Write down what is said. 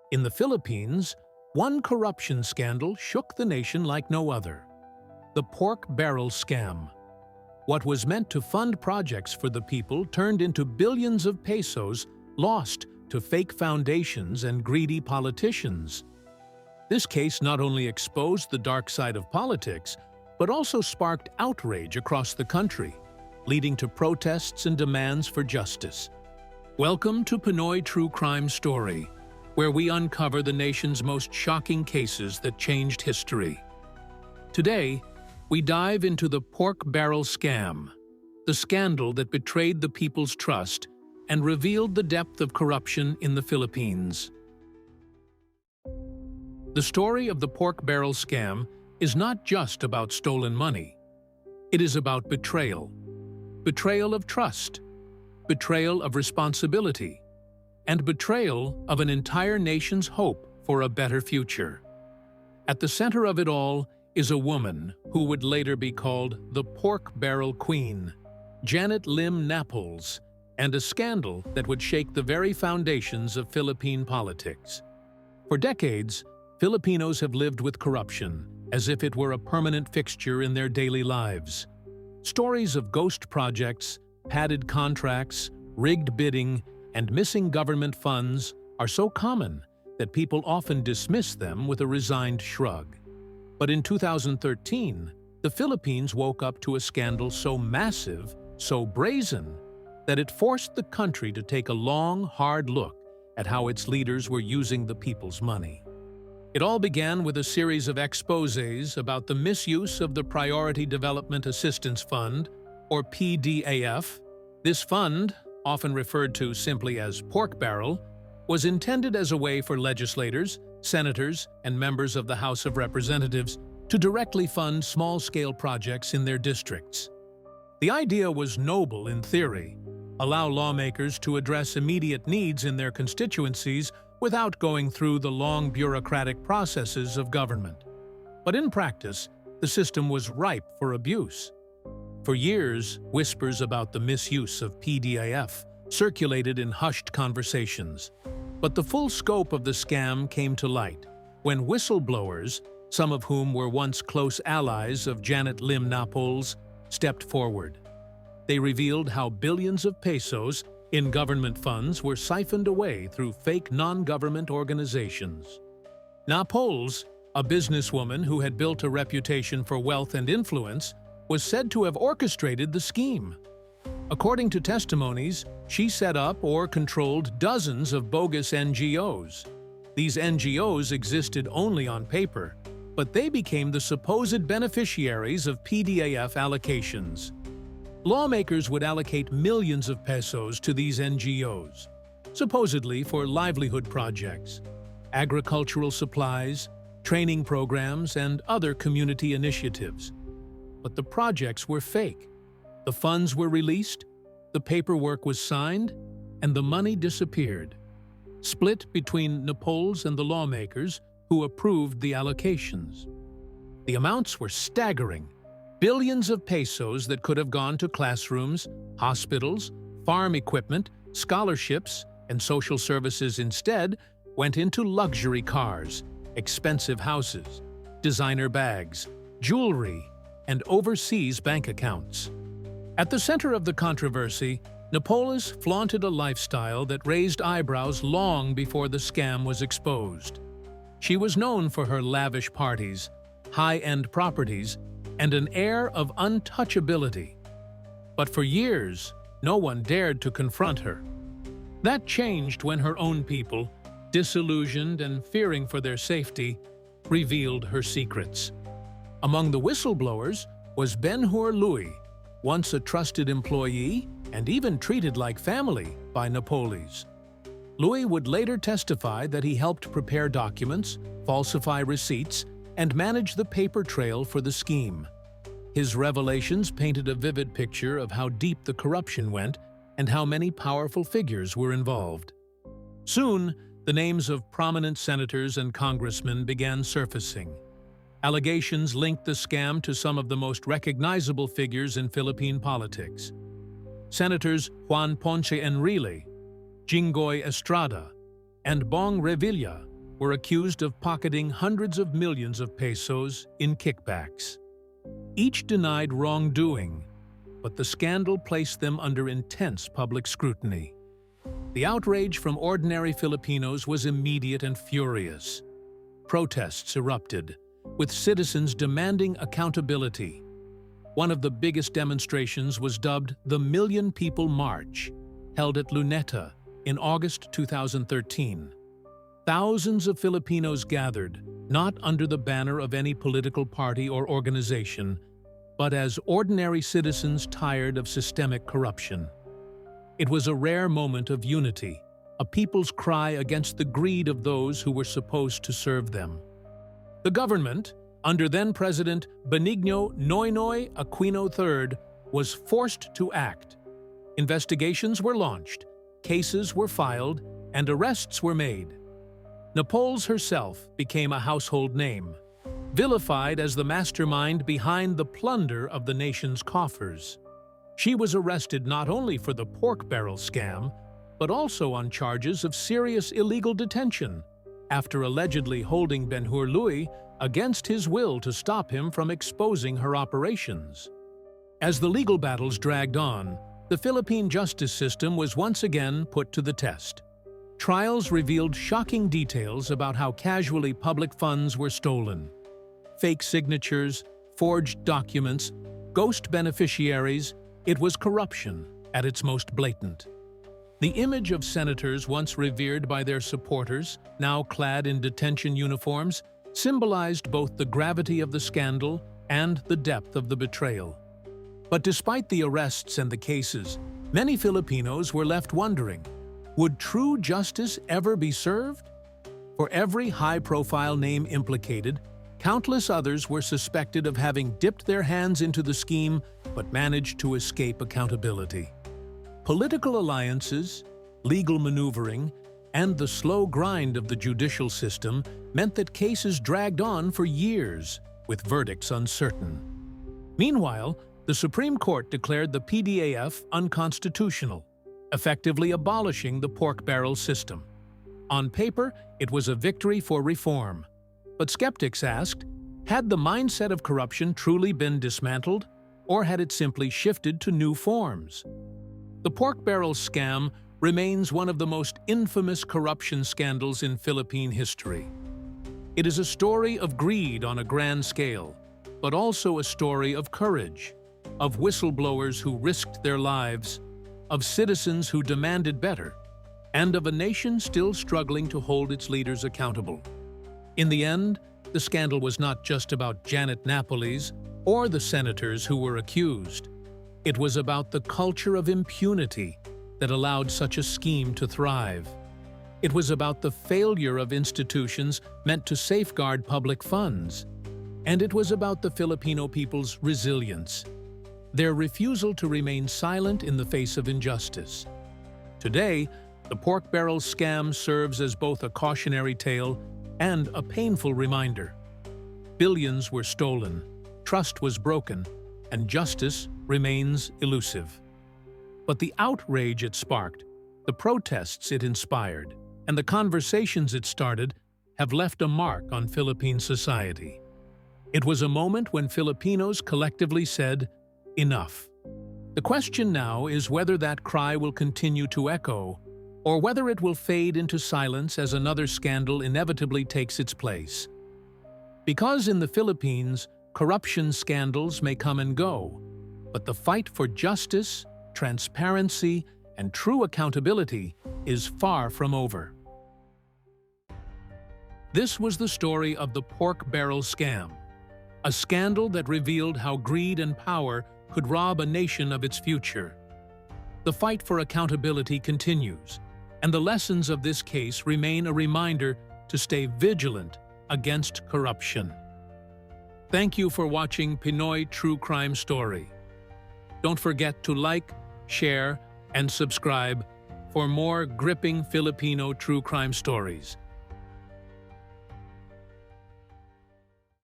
In the Philippines, one corruption scandal shook the nation like no other: the pork barrel scam. What was meant to fund projects for the people turned into billions of pesos lost to fake foundations and greedy politicians. This case not only exposed the dark side of politics, but also sparked outrage across the country, leading to protests and demands for justice. Welcome to Pinoy True Crime Story, where we uncover the nation's most shocking cases that changed history. Today, we dive into the pork barrel scam, the scandal that betrayed the people's trust and revealed the depth of corruption in the Philippines. The story of the pork barrel scam is not just about stolen money. It is about betrayal. Betrayal of trust, betrayal of responsibility, and betrayal of an entire nation's hope for a better future. At the center of it all is a woman who would later be called the Pork Barrel Queen, Janet Lim-Napoles, and a scandal that would shake the very foundations of Philippine politics. For decades, Filipinos have lived with corruption as if it were a permanent fixture in their daily lives. Stories of ghost projects, padded contracts, rigged bidding, and missing government funds are so common that people often dismiss them with a resigned shrug. But in 2013, the Philippines woke up to a scandal so massive, so brazen, that it forced the country to take a long, hard look at how its leaders were using the people's money. It all began with a series of exposés about the misuse of the Priority Development Assistance Fund, or PDAF. This fund, often referred to simply as pork barrel, was intended as a way for legislators, senators, and members of the House of Representatives to directly fund small-scale projects in their districts. The idea was noble in theory: allow lawmakers to address immediate needs in their constituencies without going through the long bureaucratic processes of government. But in practice, the system was ripe for abuse. For years, whispers about the misuse of PDAF circulated in hushed conversations. But the full scope of the scam came to light when whistleblowers, some of whom were once close allies of Janet Lim-Napoles, stepped forward. They revealed how billions of pesos in government funds were siphoned away through fake non-government organizations. Napoles, a businesswoman who had built a reputation for wealth and influence, was said to have orchestrated the scheme. According to testimonies, she set up or controlled dozens of bogus NGOs. These NGOs existed only on paper, but they became the supposed beneficiaries of PDAF allocations. Lawmakers would allocate millions of pesos to these NGOs, supposedly for livelihood projects, agricultural supplies, training programs, and other community initiatives. But the projects were fake. The funds were released, the paperwork was signed, and the money disappeared, split between Napoles and the lawmakers who approved the allocations. The amounts were staggering: billions of pesos that could have gone to classrooms, hospitals, farm equipment, scholarships, and social services instead went into luxury cars, expensive houses, designer bags, jewelry, and overseas bank accounts. At the center of the controversy, Napoles flaunted a lifestyle that raised eyebrows long before the scam was exposed. She was known for her lavish parties, high-end properties, and an air of untouchability. But for years, no one dared to confront her. That changed when her own people, disillusioned and fearing for their safety, revealed her secrets. Among the whistleblowers was Ben-Hur Louis, once a trusted employee and even treated like family by Napoles. Louis would later testify that he helped prepare documents, falsify receipts, and manage the paper trail for the scheme. His revelations painted a vivid picture of how deep the corruption went and how many powerful figures were involved. Soon, the names of prominent senators and congressmen began surfacing. Allegations linked the scam to some of the most recognizable figures in Philippine politics. Senators Juan Ponce Enrile, Jinggoy Estrada, and Bong Revilla were accused of pocketing hundreds of millions of pesos in kickbacks. Each denied wrongdoing, but the scandal placed them under intense public scrutiny. The outrage from ordinary Filipinos was immediate and furious. Protests erupted, with citizens demanding accountability. One of the biggest demonstrations was dubbed the Million People March, held at Luneta in August 2013. Thousands of Filipinos gathered, not under the banner of any political party or organization, but as ordinary citizens tired of systemic corruption. It was a rare moment of unity, a people's cry against the greed of those who were supposed to serve them. The government, under then-President Benigno Noynoy Aquino III, was forced to act. Investigations were launched, cases were filed, and arrests were made. Napoles herself became a household name, vilified as the mastermind behind the plunder of the nation's coffers. She was arrested not only for the pork barrel scam, but also on charges of serious illegal detention, after allegedly holding Ben-Hur Louis against his will to stop him from exposing her operations. As the legal battles dragged on, the Philippine justice system was once again put to the test. Trials revealed shocking details about how casually public funds were stolen. Fake signatures, forged documents, ghost beneficiaries. It was corruption at its most blatant. The image of senators once revered by their supporters, now clad in detention uniforms, symbolized both the gravity of the scandal and the depth of the betrayal. But despite the arrests and the cases, many Filipinos were left wondering, would true justice ever be served? For every high-profile name implicated, countless others were suspected of having dipped their hands into the scheme but managed to escape accountability. Political alliances, legal maneuvering, and the slow grind of the judicial system meant that cases dragged on for years, with verdicts uncertain. Meanwhile, the Supreme Court declared the PDAF unconstitutional, effectively abolishing the pork barrel system. On paper, it was a victory for reform. But skeptics asked, had the mindset of corruption truly been dismantled, or had it simply shifted to new forms? The pork barrel scam remains one of the most infamous corruption scandals in Philippine history. It is a story of greed on a grand scale, but also a story of courage, of whistleblowers who risked their lives, of citizens who demanded better, and of a nation still struggling to hold its leaders accountable. In the end, the scandal was not just about Janet Lim-Napoles or the senators who were accused. It was about the culture of impunity that allowed such a scheme to thrive. It was about the failure of institutions meant to safeguard public funds. And it was about the Filipino people's resilience, their refusal to remain silent in the face of injustice. Today, the pork barrel scam serves as both a cautionary tale and a painful reminder. Billions were stolen, trust was broken, and justice remains elusive. But the outrage it sparked, the protests it inspired, and the conversations it started have left a mark on Philippine society. It was a moment when Filipinos collectively said, enough. The question now is whether that cry will continue to echo, or whether it will fade into silence as another scandal inevitably takes its place. Because in the Philippines, corruption scandals may come and go, but the fight for justice, transparency, and true accountability is far from over. This was the story of the pork barrel scam, a scandal that revealed how greed and power could rob a nation of its future. The fight for accountability continues, and the lessons of this case remain a reminder to stay vigilant against corruption. Thank you for watching Pinoy True Crime Story. Don't forget to like, share, and subscribe for more gripping Filipino true crime stories.